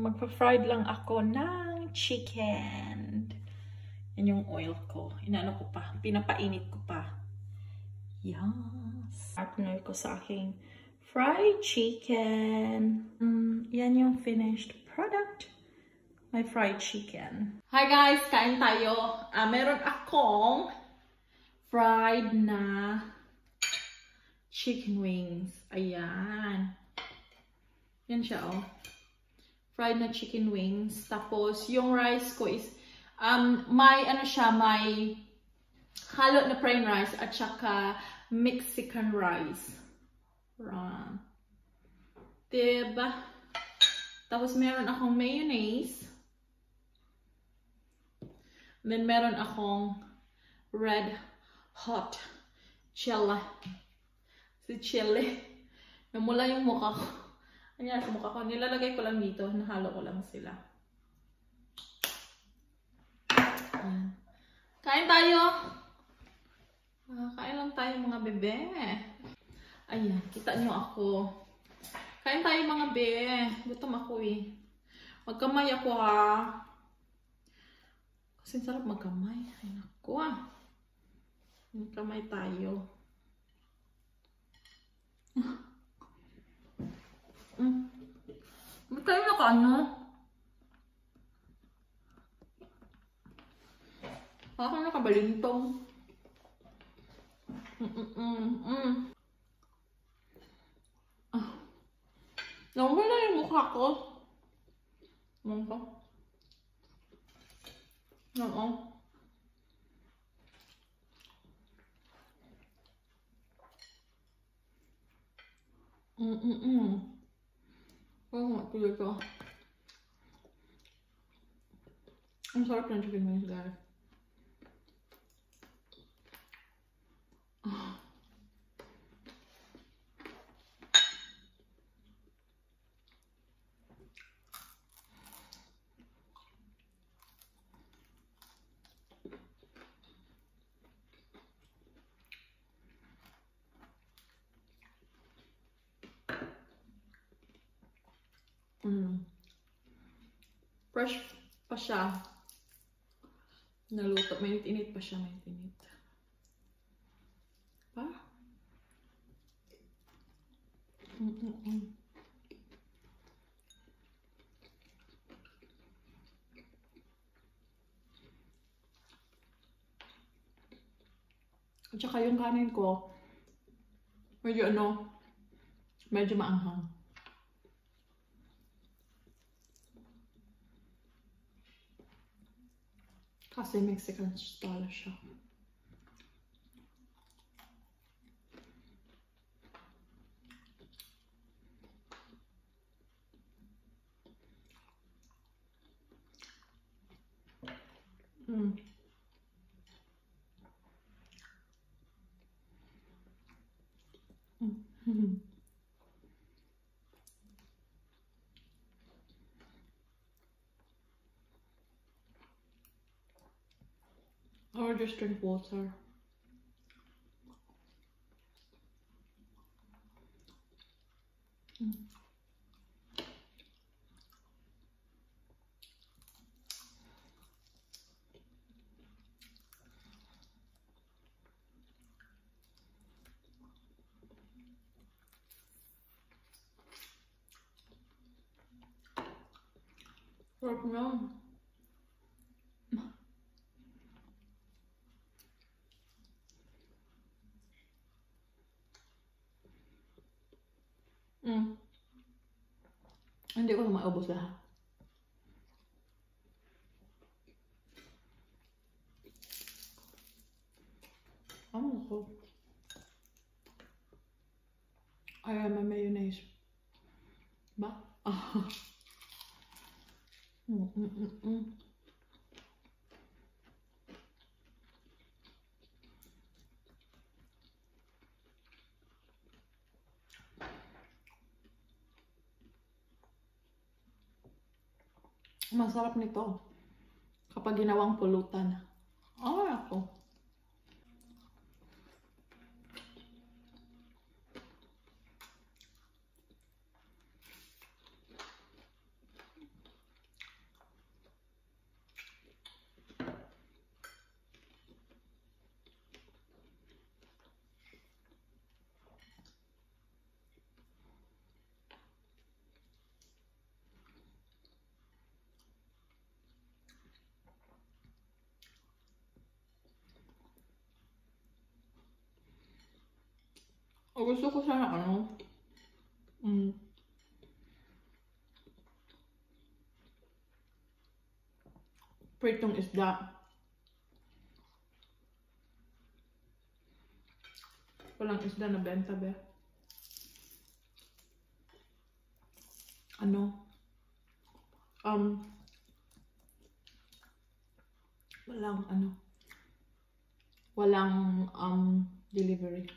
Magpa-fried lang ako ng chicken. Yan yung oil ko. Inaano ko pa. Pinapainit ko pa. Yes. Partner ko sa aking fried chicken. Yan yung finished product. My fried chicken. Hi guys! Kain tayo. Meron akong fried na chicken wings. Ayan. Yan siya, oh. Fried na chicken wings. Tapos, yung rice ko is, may, ano siya, may halo na plain rice at saka Mexican rice. Diba? Tapos, meron akong mayonnaise. Then, meron akong red hot chili. Si chili. Namula yung mukha ko. Ayan, sa mukha ko. Nilalagay ko lang dito. Nahalo ko lang sila. Ayan. Kain tayo! Kain lang tayo mga bebe. Ayan, kita nyo ako. Kain tayo mga bebe. Gutom ako eh. Magkamay ako ha. Kasi sarap magkamay. Ay naku ah. Magkamay tayo. Ba't tayo naka-ano? Parang nakabalintong. Nawala yung mukha ko. Ano ko? Oo. Oh, tuloy ko. Ang sarap ng chicken wings, guys. Fresh pa siya. Naluto. Mainit-init pa siya. Mainit-init. Pa? At saka yung kanin ko, medyo ano, medyo maanghang. Kasi Mexican style siya. Or just drink water. Sarap na. Hindi ko na maubos lahat. Ano ko? Ay, may mayonnaise. Ba? Masarap nito kapag ginawang pulutan. Ako. O gusto ko sana ano, pritong isda. Walang isda na benta be. Ano? Walang delivery.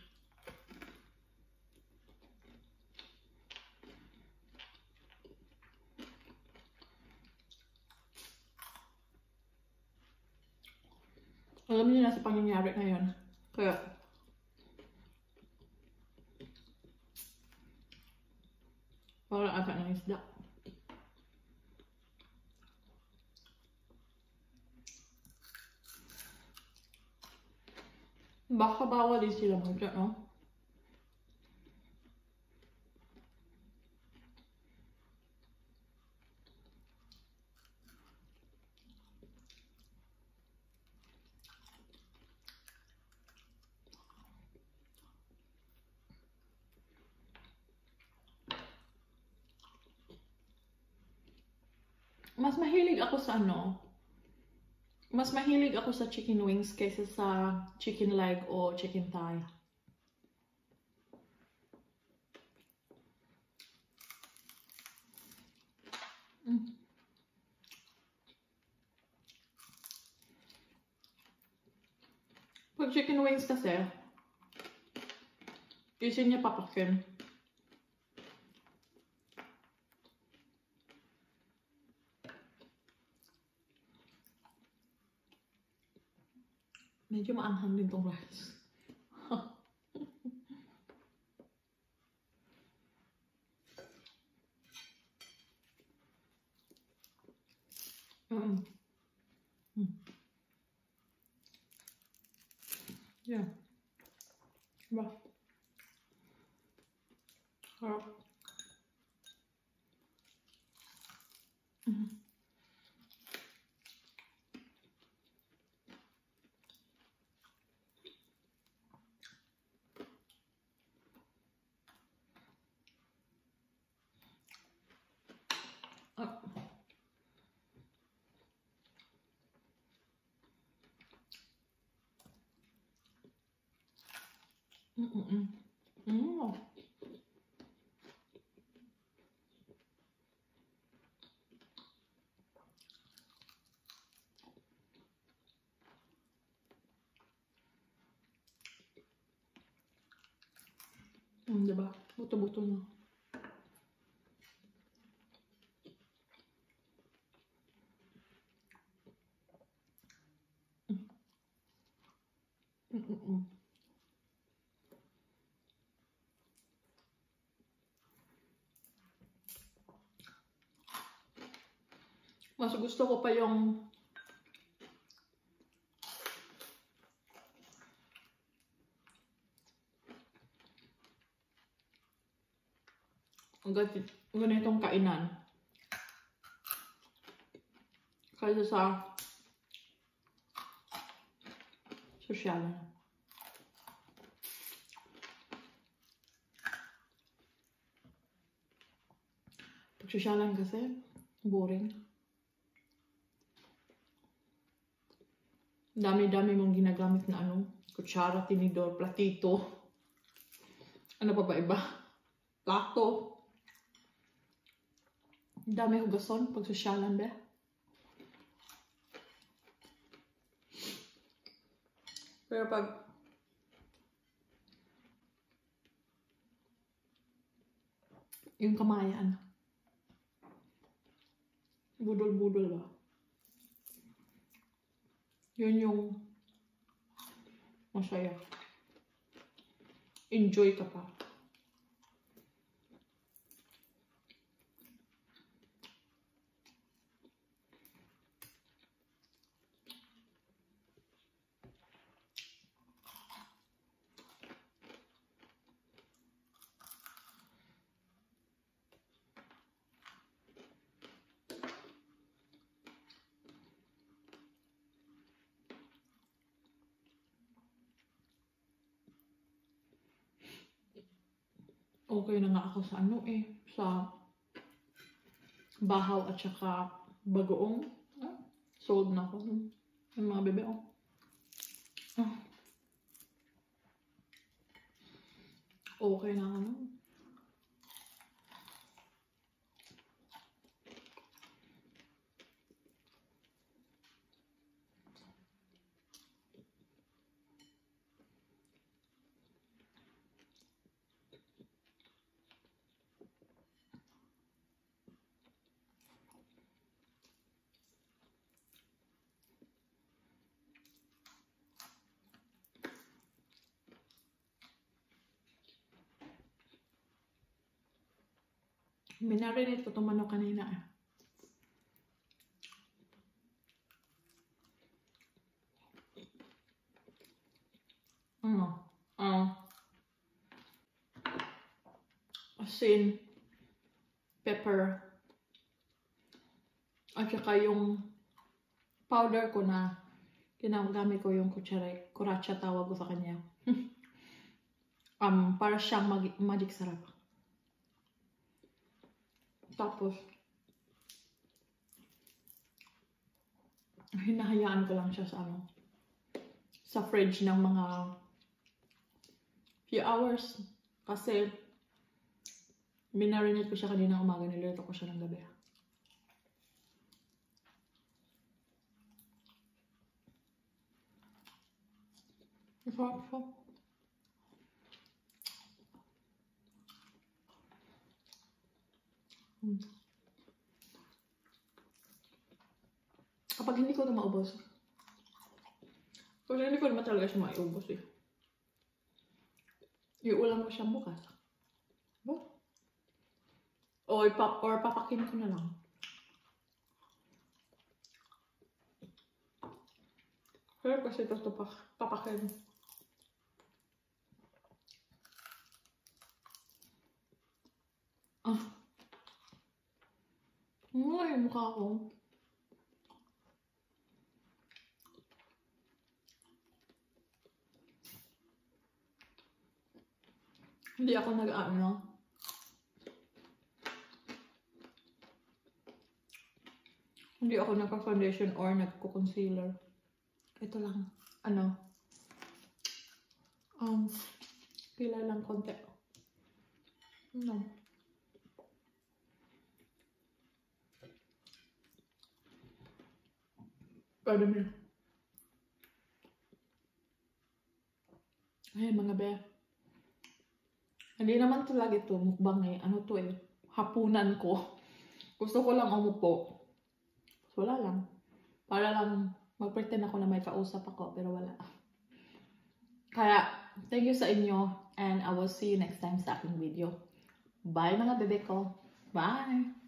Alam niyo na sa pangyayari ngayon. Kaya, parang ata ng isda. Baka bawal din sila magdya, no? Mas mahilig ako sa ano, mas mahilig ako sa chicken wings kaysa sa chicken leg o chicken thigh. Pag chicken wings kasi, easy niya papakin. Medyo maanghang din tong rice. Yeah. Diba? Harap. Diba? Buto-buto na. Mas gusto ko pa yung ganitong kainan kaysa sa sosyalan. Pag sosyalan kasi, boring. Dami-dami mong ginagamit na ano, kutsara, tinidor, platito. Ano pa ba iba? Plato. Dami hugason pag sosyalan ba? Pero pag yung kamayan, budol-budol ba? Yun yung masaya. Enjoy ka pa. Okay na nga ako sa ano sa bahaw at saka bagoong. Sold na ako. Yung mga bebe, Okay na ano. Minarinate ko itong manok kanina asin, pepper, at saka yung powder ko na ginagamit ko yung kuratsa tawag ko sa kanya. Para siyang magic sarap. Tapos, hinahayaan ko lang siya sa fridge ng mga few hours. Kasi, minarinate ko siya kanina umaga, niluluto ko siya ng gabi. Kapag hindi ko na maubos, kasi hindi ko naman talaga siya maiubos iulam ko siya bukas. Or papakin ko na lang. Kaya kasi ito papakin. Yung mukha ko. Hindi ako hindi ako nagpa-foundation or nagko-concealer. Ito lang. Pila lang konti. Pwede mo. Ay, mga be. Hindi naman talaga ito mukbang hapunan ko. Gusto ko lang umupo. Wala lang. Para lang mag-pretend ako na may kausap ako, pero wala. Kaya, thank you sa inyo, and I will see you next time sa aking video. Bye mga bebe ko. Bye!